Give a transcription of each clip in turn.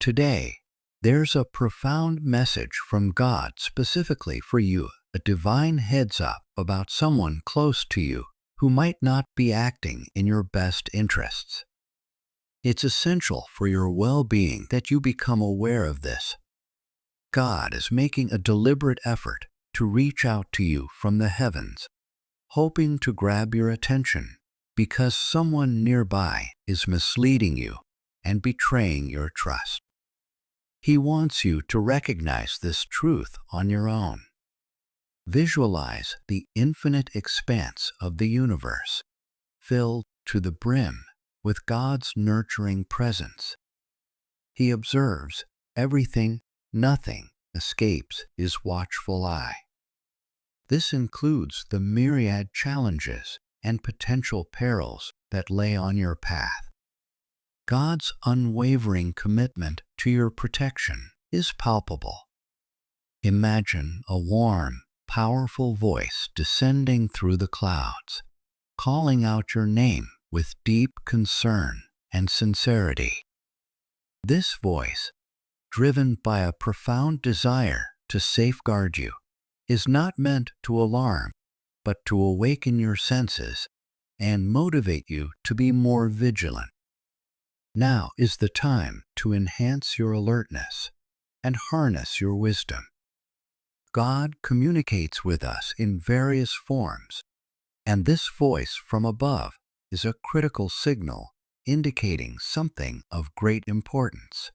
Today, there's a profound message from God specifically for you, a divine heads up about someone close to you who might not be acting in your best interests. It's essential for your well-being that you become aware of this. God is making a deliberate effort to reach out to you from the heavens, hoping to grab your attention because someone nearby is misleading you and betraying your trust. He wants you to recognize this truth on your own. Visualize the infinite expanse of the universe, filled to the brim with God's nurturing presence. He observes everything, nothing escapes his watchful eye. This includes the myriad challenges and potential perils that lay on your path. God's unwavering commitment to your protection is palpable. Imagine a warm, powerful voice descending through the clouds, calling out your name with deep concern and sincerity. This voice, driven by a profound desire to safeguard you, is not meant to alarm, but to awaken your senses and motivate you to be more vigilant. Now is the time to enhance your alertness and harness your wisdom. God communicates with us in various forms, and this voice from above is a critical signal indicating something of great importance.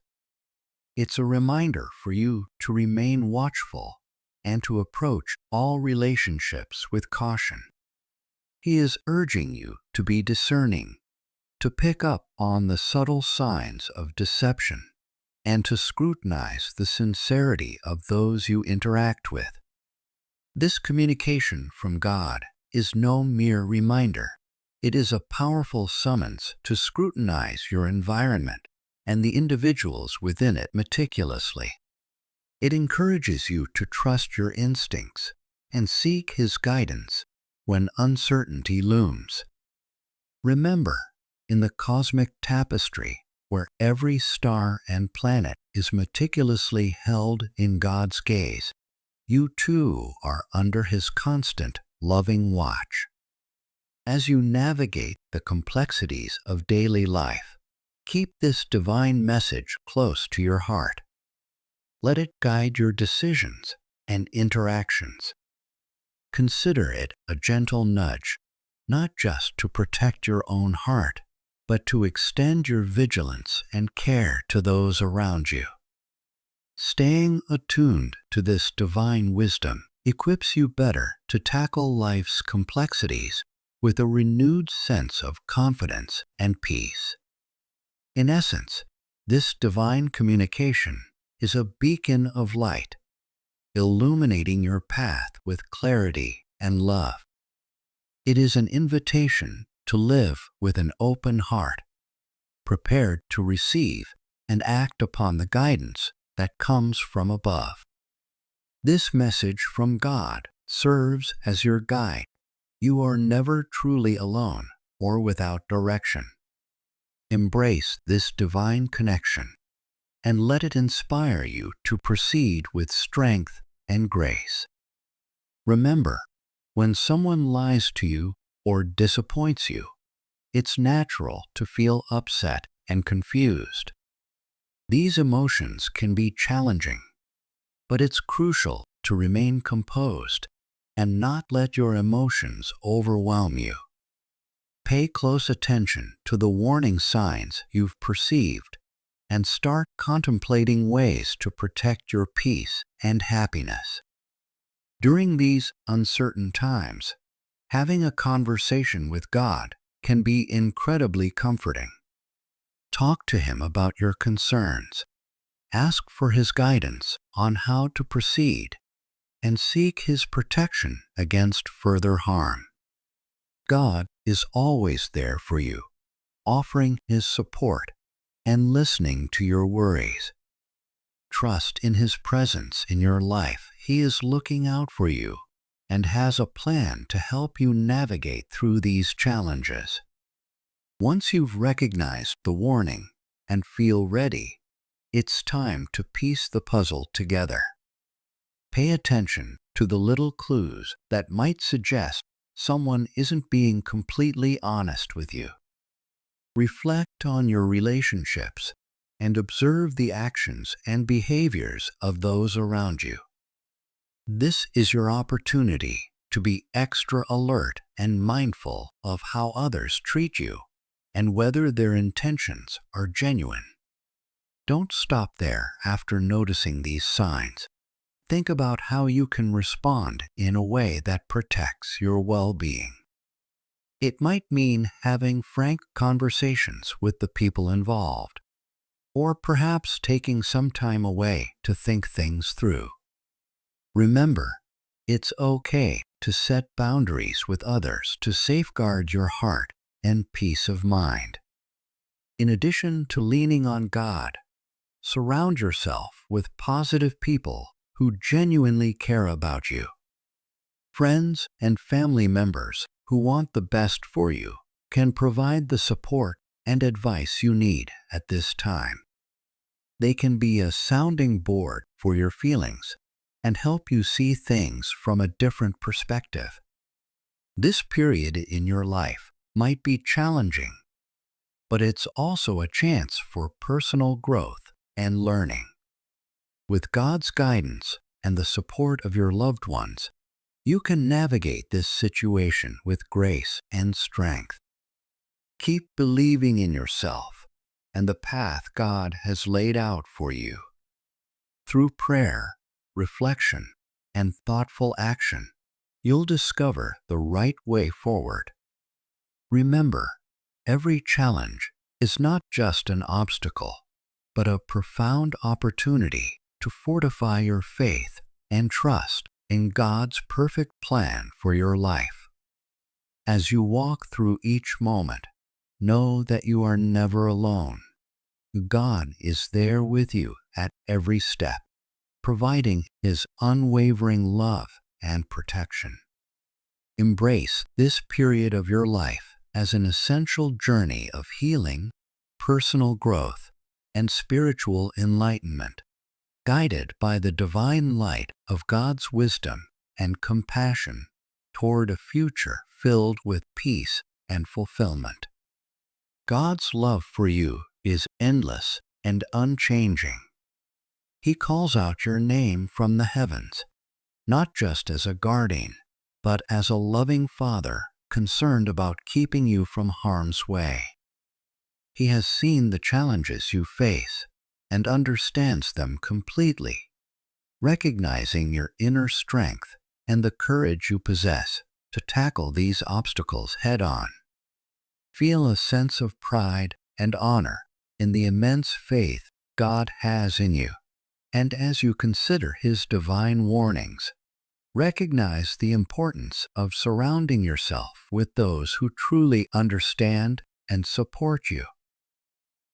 It's a reminder for you to remain watchful and to approach all relationships with caution. He is urging you to be discerning, to pick up on the subtle signs of deception, and to scrutinize the sincerity of those you interact with. This communication from God is no mere reminder. It is a powerful summons to scrutinize your environment and the individuals within it meticulously. It encourages you to trust your instincts and seek His guidance when uncertainty looms. Remember, in the cosmic tapestry, where every star and planet is meticulously held in God's gaze, you too are under His constant, loving watch. As you navigate the complexities of daily life, keep this divine message close to your heart. Let it guide your decisions and interactions. Consider it a gentle nudge, not just to protect your own heart, but to extend your vigilance and care to those around you. Staying attuned to this divine wisdom equips you better to tackle life's complexities with a renewed sense of confidence and peace. In essence, this divine communication is a beacon of light, illuminating your path with clarity and love. It is an invitation to live with an open heart, prepared to receive and act upon the guidance that comes from above. This message from God serves as your guide. You are never truly alone or without direction. Embrace this divine connection and let it inspire you to proceed with strength and grace. Remember, when someone lies to you or disappoints you, it's natural to feel upset and confused. These emotions can be challenging, but it's crucial to remain composed and not let your emotions overwhelm you. Pay close attention to the warning signs you've perceived and start contemplating ways to protect your peace and happiness. During these uncertain times, having a conversation with God can be incredibly comforting. Talk to Him about your concerns, ask for His guidance on how to proceed, and seek His protection against further harm. God is always there for you, offering His support and listening to your worries. Trust in His presence in your life. He is looking out for you and has a plan to help you navigate through these challenges. Once you've recognized the warning and feel ready, it's time to piece the puzzle together. Pay attention to the little clues that might suggest someone isn't being completely honest with you. Reflect on your relationships and observe the actions and behaviors of those around you. This is your opportunity to be extra alert and mindful of how others treat you and whether their intentions are genuine. Don't stop there after noticing these signs. Think about how you can respond in a way that protects your well-being. It might mean having frank conversations with the people involved, or perhaps taking some time away to think things through. Remember, it's okay to set boundaries with others to safeguard your heart and peace of mind. In addition to leaning on God, surround yourself with positive people who genuinely care about you. Friends and family members who want the best for you can provide the support and advice you need at this time. They can be a sounding board for your feelings and help you see things from a different perspective. This period in your life might be challenging, but it's also a chance for personal growth and learning. With God's guidance and the support of your loved ones, you can navigate this situation with grace and strength. Keep believing in yourself and the path God has laid out for you. Through prayer, reflection, and thoughtful action, you'll discover the right way forward. Remember, every challenge is not just an obstacle, but a profound opportunity to fortify your faith and trust in God's perfect plan for your life. As you walk through each moment, know that you are never alone. God is there with you at every step, providing His unwavering love and protection. Embrace this period of your life as an essential journey of healing, personal growth, and spiritual enlightenment, guided by the divine light of God's wisdom and compassion toward a future filled with peace and fulfillment. God's love for you is endless and unchanging. He calls out your name from the heavens, not just as a guardian, but as a loving Father concerned about keeping you from harm's way. He has seen the challenges you face and understands them completely, recognizing your inner strength and the courage you possess to tackle these obstacles head-on. Feel a sense of pride and honor in the immense faith God has in you, and as you consider His divine warnings, recognize the importance of surrounding yourself with those who truly understand and support you.